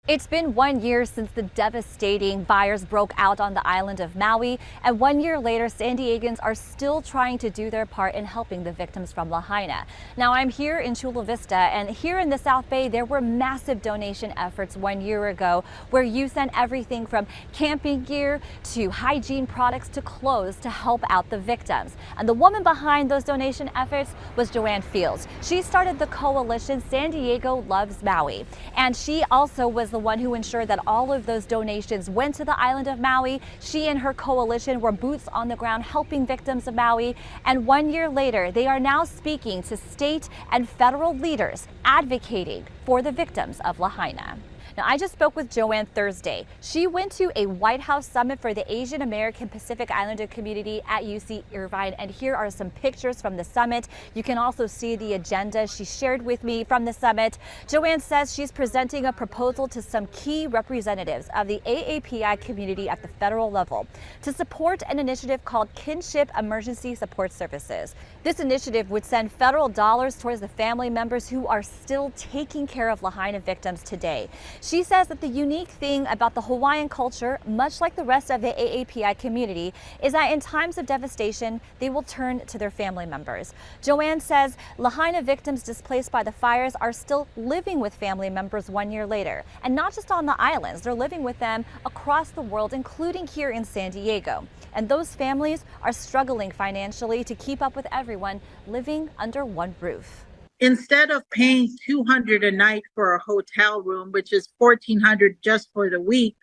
It's been 1 year since the devastating fires broke out on the island of Maui, and 1 year later, San Diegans are still trying to do their part in helping the victims from Lahaina. Now, I'm here in Chula Vista, and here in the South Bay, there were massive donation efforts 1 year ago where you sent everything from camping gear to hygiene products to clothes to help out the victims. And the woman behind those donation efforts was Joanne Fields. She started the coalition San Diego Loves Maui, and she also was the one who ensured that all of those donations went to the island of Maui. She and her coalition were boots on the ground helping victims of Maui. And 1 year later, they are now speaking to state and federal leaders advocating for the victims of Lahaina. Now, I just spoke with Joanne Thursday. She went to a White House summit for the Asian American Pacific Islander community at UC Irvine, and here are some pictures from the summit. You can also see the agenda she shared with me from the summit. Joanne says she's presenting a proposal to some key representatives of the AAPI community at the federal level to support an initiative called Kinship Emergency Support Services. This initiative would send federal dollars towards the family members who are still taking care of Lahaina victims today. She says that the unique thing about the Hawaiian culture, much like the rest of the AAPI community, is that in times of devastation, they will turn to their family members. Joanne says Lahaina victims displaced by the fires are still living with family members 1 year later. And not just on the islands, they're living with them across the world, including here in San Diego. And those families are struggling financially to keep up with everyone living under one roof. Instead of paying $200 a night for a hotel room, which is $1,400 just for the week,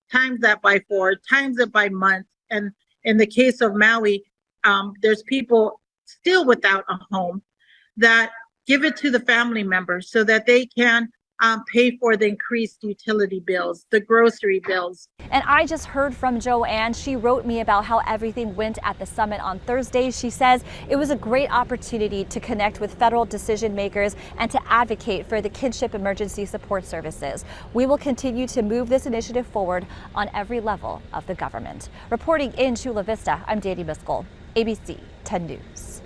times that by 4, times it by month. And in the case of Maui, there's people still without a home that give it to the family members so that they can pay for the increased utility bills, the grocery bills. And I just heard from Joanne. She wrote me about how everything went at the summit on Thursday. She says it was a great opportunity to connect with federal decision makers and to advocate for the Kinship Emergency Support Services. We will continue to move this initiative forward on every level of the government. Reporting in Chula Vista, I'm Danny Miskell, ABC 10 News.